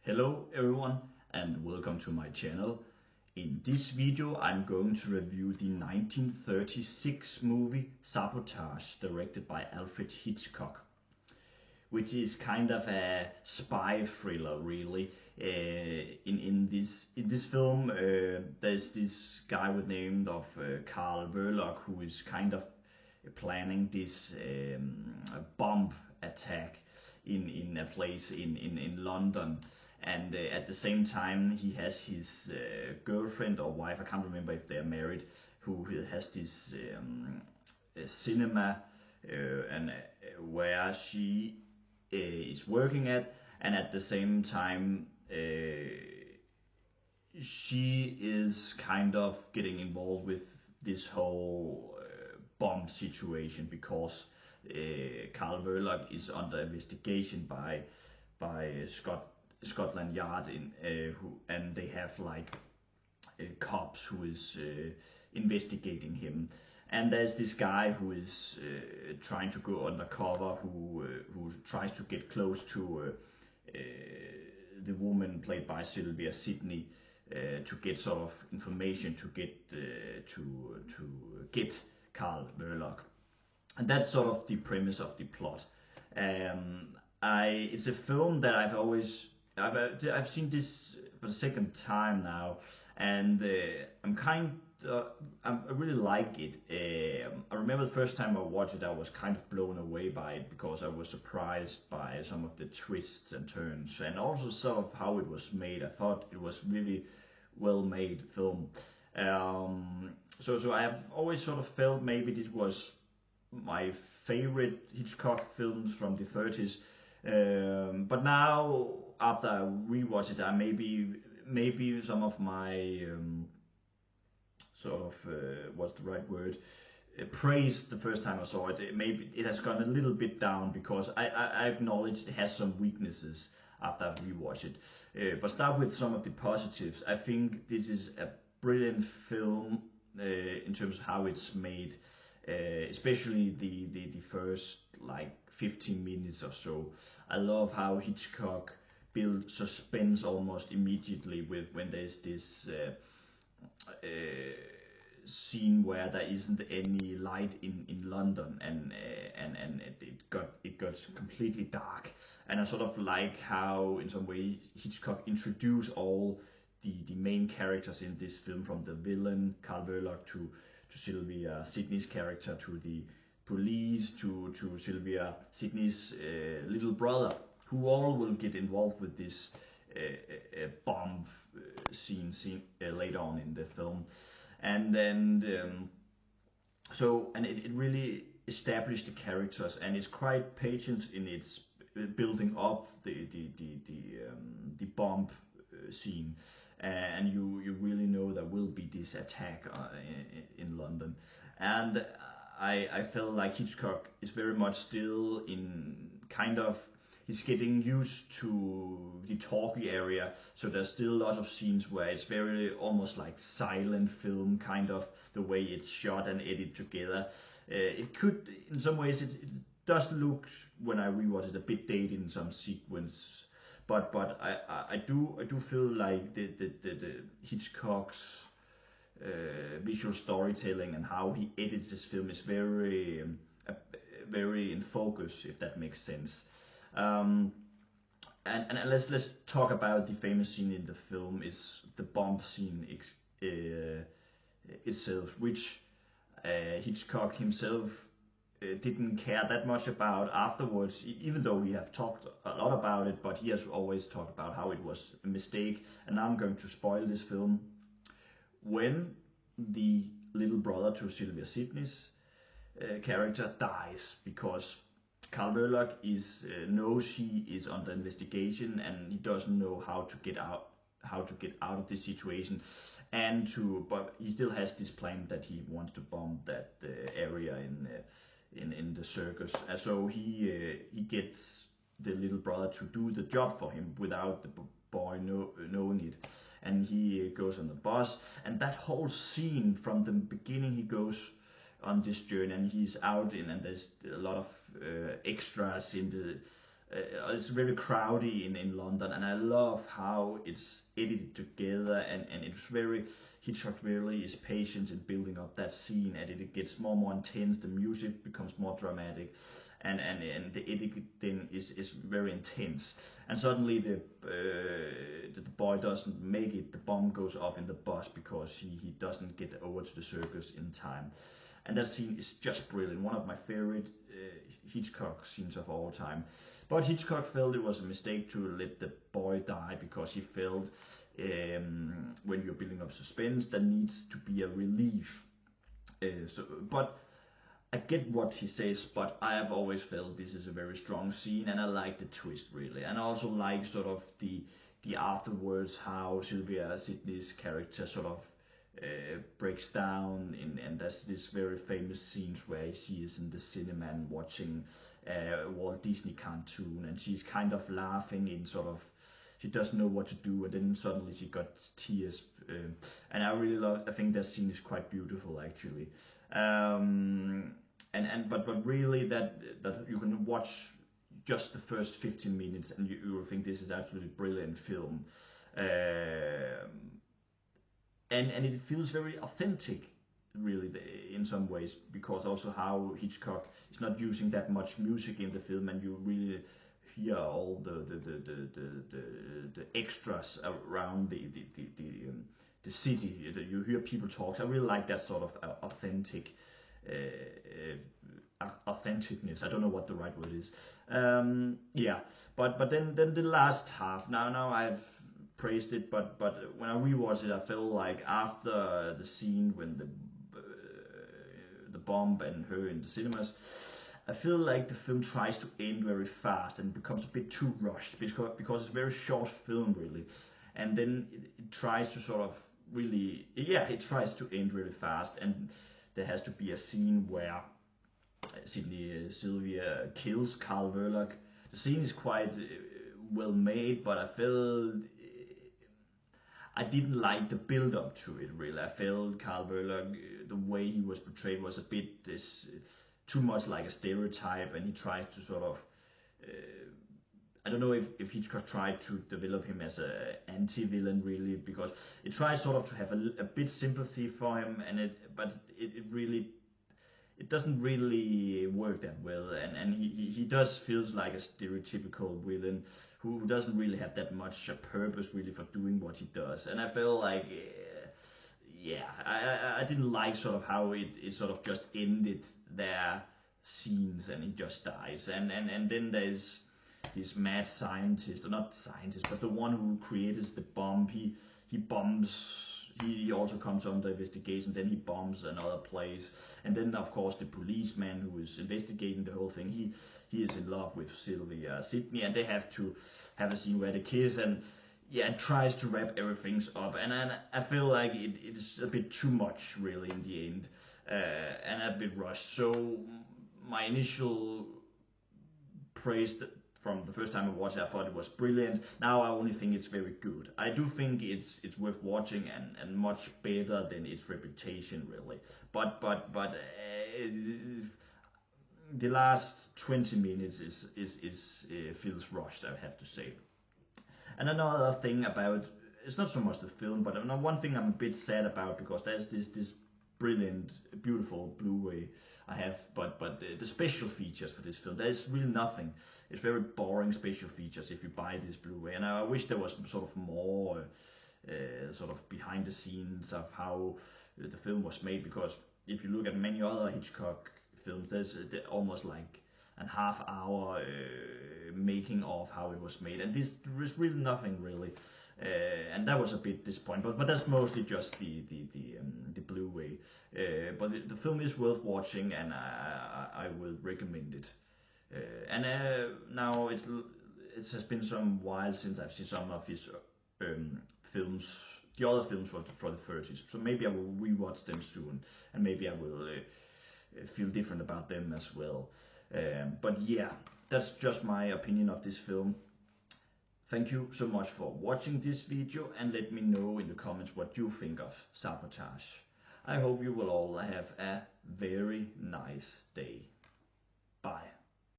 Hello everyone and welcome to my channel. In this video I'm going to review the 1936 movie Sabotage, directed by Alfred Hitchcock, which is kind of a spy thriller really. In this film there's this guy with name of Carl Verloc, who is kind of planning this bomb attack in a place in London, and at the same time he has his girlfriend or wife, I can't remember if they are married, who has this cinema and where she is working at, and at the same time she is kind of getting involved with this whole bomb situation, because Carl Verloc is under investigation by Scotland Yard, and they have like cops who is investigating him. And there's this guy who is trying to go undercover, who tries to get close to the woman played by Sylvia, Sidney, to get sort of information to get Carl Verloc. And that's sort of the premise of the plot. It's a film that I've seen this for the second time now, and I really like it. I remember the first time I watched it, I was kind of blown away by it, because I was surprised by some of the twists and turns, and also sort of how it was made. I thought it was really well made film. So I have always sort of felt maybe this was my favorite Hitchcock films from the 30s. But now, after I rewatch it, I maybe some of my what's the right word? Praise the first time I saw it. Maybe it has gone a little bit down, because I acknowledge it has some weaknesses after I've rewatched it. But start with some of the positives. I think this is a brilliant film in terms of how it's made. Especially the first like 15 minutes or so. I love how Hitchcock builds suspense almost immediately when there's this scene where there isn't any light in London, and it got completely dark. And I sort of like how in some way Hitchcock introduced all the main characters in this film, from the villain Carl Verloc to Sylvia, Sidney's character, to the police, to Sylvia, Sidney's little brother, who all will get involved with this bomb scene later on in the film. And then it really established the characters, and it's quite patient in its building up the bomb scene, and you really know there will be this attack in London. And I felt like Hitchcock is very much still in kind of, he's getting used to the talky area, so there's still a lot of scenes where it's very almost like silent film, kind of the way it's shot and edited together. It could, in some ways, it does look, when I rewatch it, a bit dated in some sequence. But I do feel like the Hitchcock's visual storytelling and how he edits this film is very in focus, if that makes sense. And let's talk about the famous scene in the film, is the bomb scene itself, which Hitchcock himself didn't care that much about afterwards, even though we have talked a lot about it, but he has always talked about how it was a mistake. And now I'm going to spoil this film. When the little brother to Sylvia, Sidney's character, dies, because Carl Verloc knows he is under investigation, and he doesn't know how to get out of this situation, but he still has this plan that he wants to bomb that area in the circus. And so he gets the little brother to do the job for him without the boy knowing it. And he goes on the bus, and that whole scene from the beginning, he goes on this journey, and he's out and there's a lot of extras in it's very crowdy in London, and I love how it's edited together, and it's very, Hitchcock really is patient in building up that scene, and it gets more and more intense, the music becomes more dramatic, and the editing is very intense, and suddenly the boy doesn't make it, the bomb goes off in the bus because he doesn't get over to the circus in time. And that scene is just brilliant, one of my favorite Hitchcock scenes of all time. But Hitchcock felt it was a mistake to let the boy die, because he felt when you're building up suspense, there needs to be a relief. But I get what he says, but I have always felt this is a very strong scene, and I like the twist really, and I also like sort of the afterwards, how Sylvia, Sidney's character, sort of breaks down, and there's this very famous scenes where she is in the cinema and watching Walt Disney cartoon, and she's kind of laughing in sort of, she doesn't know what to do, and then suddenly she got tears, and I really love, I think that scene is quite beautiful actually. But really that you can watch just the first 15 minutes and you will think this is absolutely brilliant film. And it feels very authentic really in some ways, because also how Hitchcock is not using that much music in the film, and you really hear all the extras around the city. You hear people talk. I really like that sort of authentic authenticness. I don't know what the right word is. Yeah, but then the last half. Now I've praised it, but when I rewatched it, I felt like after the scene when the bomb and her in the cinemas, I feel like the film tries to end very fast and becomes a bit too rushed, because it's a very short film really, and then it tries to sort of really, yeah, it tries to end really fast, and there has to be a scene where Sidney, Sylvia kills Carl Verloc. The scene is quite well made, but I felt I didn't like the build up to it really. I felt Carl Verloc, the way he was portrayed was a bit too much like a stereotype, and he tries to sort of I don't know if Hitchcock tried to develop him as an anti-villain really, because it tries sort of to have a bit sympathy for him, but it really, it doesn't really work that well, and he does feels like a stereotypical villain who doesn't really have that much purpose really for doing what he does, and I feel like yeah, I didn't like sort of how it sort of just ended their scenes and he just dies, and then there's this mad scientist, or not scientist, but the one who creates the bomb. He bombs. He also comes under investigation. Then he bombs another place, and then of course the policeman who is investigating the whole thing. He is in love with Sylvia, Sidney, and they have to have a scene where they kiss, and yeah, it tries to wrap everything up, and I feel like it is a bit too much really in the end, and a bit rushed. So my initial praise from the first time I watched it, I thought it was brilliant. Now I only think it's very good. I do think it's worth watching, and much better than its reputation really. But the last 20 minutes is feels rushed, I have to say. And another thing about, it's not so much the film, but one thing I'm a bit sad about, because there's this brilliant, beautiful Blu-ray I have, but the special features for this film, there's really nothing. It's very boring special features if you buy this Blu-ray, and I wish there was sort of more sort of behind the scenes of how the film was made, because if you look at many other Hitchcock films, there's almost like a half hour making of how it was made, and there is really nothing really, and that was a bit disappointing. But that's mostly just the Blu-ray. But the film is worth watching, and I will recommend it. And now it has been some while since I've seen some of his films, the other films for the 30s. So maybe I will rewatch them soon, and maybe I will feel different about them as well. But yeah, that's just my opinion of this film. Thank you so much for watching this video, and let me know in the comments what you think of Sabotage. I hope you will all have a very nice day. Bye.